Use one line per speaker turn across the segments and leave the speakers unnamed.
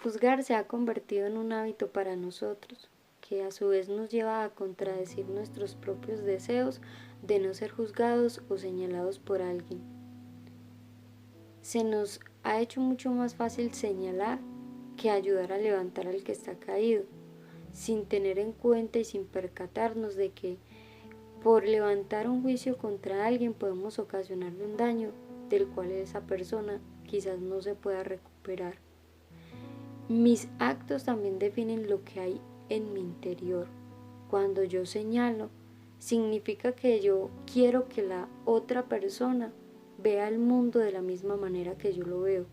Juzgar se ha convertido en un hábito para nosotros, que a su vez nos lleva a contradecir nuestros propios deseos de no ser juzgados o señalados por alguien. Se nos ha hecho mucho más fácil señalar que ayudar a levantar al que está caído, sin tener en cuenta y sin percatarnos de que por levantar un juicio contra alguien podemos ocasionarle un daño del cual esa persona quizás no se pueda recuperar. Mis actos también definen lo que hay en mi interior. Cuando yo señalo, significa que yo quiero que la otra persona vea el mundo de la misma manera que yo lo veo,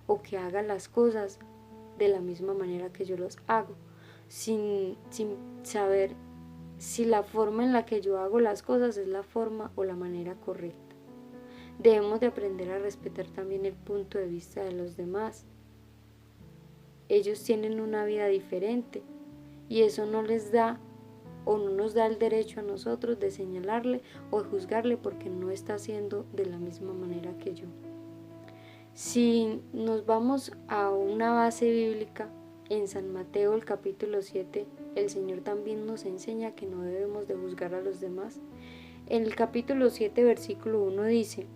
o que haga las cosas de la misma manera que yo los hago, sin saber si la forma en la que yo hago las cosas es la forma o la manera correcta. Debemos de aprender a respetar también el punto de vista de los demás. Ellos tienen una vida diferente y eso no les da o no nos da el derecho a nosotros de señalarle o de juzgarle porque no está haciendo de la misma manera que yo. Si nos vamos a una base bíblica, en San Mateo el capítulo 7, el Señor también nos enseña que no debemos de juzgar a los demás. En el capítulo 7, versículo 1 dice: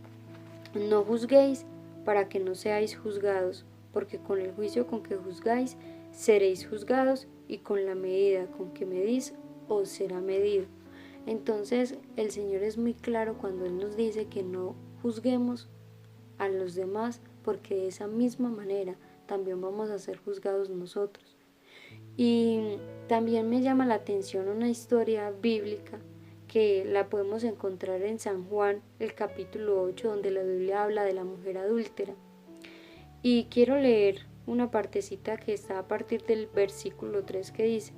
no juzguéis para que no seáis juzgados, porque con el juicio con que juzgáis seréis juzgados, y con la medida con que medís os será medido. Entonces el Señor es muy claro cuando Él nos dice que no juzguemos a los demás, porque de esa misma manera también vamos a ser juzgados nosotros. Y también me llama la atención una historia bíblica que la podemos encontrar en San Juan, el capítulo 8, donde la Biblia habla de la mujer adúltera. Y quiero leer una partecita que está a partir del versículo 3 que dice: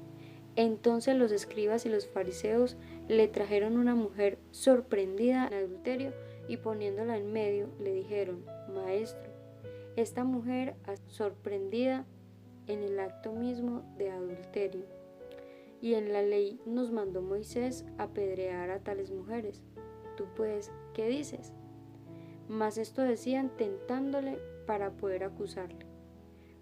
entonces los escribas y los fariseos le trajeron una mujer sorprendida en adulterio y poniéndola en medio le dijeron: Maestro, esta mujer sorprendida en el acto mismo de adulterio, y en la ley nos mandó Moisés apedrear a tales mujeres. ¿Tú pues qué dices? Mas esto decían tentándole para poder acusarle.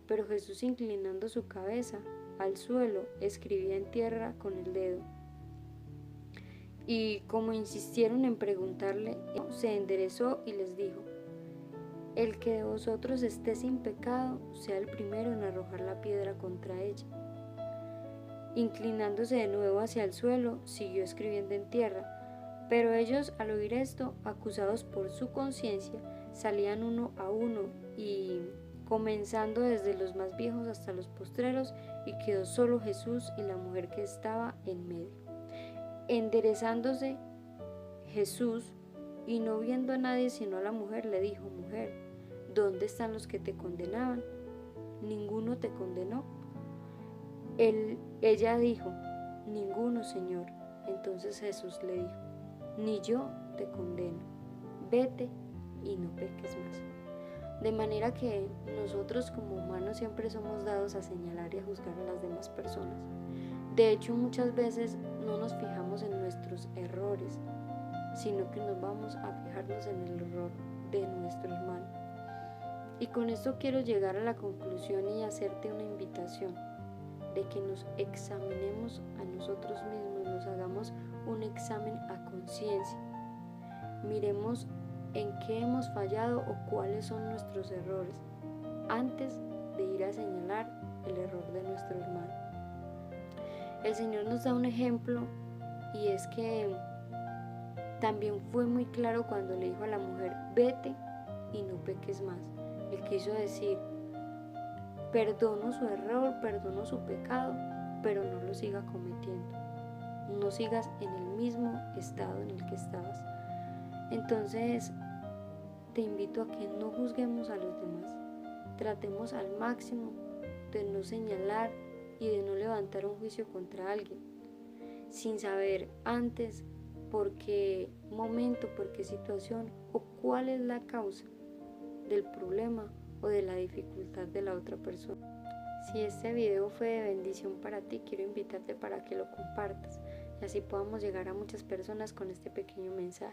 Pero Jesús, inclinando su cabeza al suelo, escribía en tierra con el dedo. Y como insistieron en preguntarle, se enderezó y les dijo: el que de vosotros esté sin pecado, sea el primero en arrojar la piedra contra ella. Inclinándose de nuevo hacia el suelo, siguió escribiendo en tierra. Pero ellos, al oír esto, acusados por su conciencia, salían uno a uno, y comenzando desde los más viejos hasta los postreros, y quedó solo Jesús y la mujer que estaba en medio. Enderezándose Jesús, y no viendo a nadie sino a la mujer, le dijo: mujer, ¿dónde están los que te condenaban? ¿Ninguno te condenó? Ella dijo: ninguno, Señor. Entonces Jesús le dijo: ni yo te condeno, vete y no peques más. De manera que nosotros como humanos siempre somos dados a señalar y a juzgar a las demás personas. De hecho, muchas veces no nos fijamos en nuestros errores, sino que nos vamos a fijarnos en el error de nuestro hermano. Y con esto quiero llegar a la conclusión y hacerte una invitación de que nos examinemos a nosotros mismos, nos hagamos un examen a conciencia, miremos en qué hemos fallado o cuáles son nuestros errores antes de ir a señalar el error de nuestro hermano. El Señor nos da un ejemplo, y es que también fue muy claro cuando le dijo a la mujer: vete y no peques más. Él quiso decir: perdono su error, perdono su pecado, pero no lo siga cometiendo. No sigas en el mismo estado en el que estabas. Entonces, te invito a que no juzguemos a los demás. Tratemos al máximo de no señalar y de no levantar un juicio contra alguien, sin saber antes por qué momento, por qué situación o cuál es la causa del problema o de la dificultad de la otra persona. Si este video fue de bendición para ti, quiero invitarte para que lo compartas y así podamos llegar a muchas personas con este pequeño mensaje.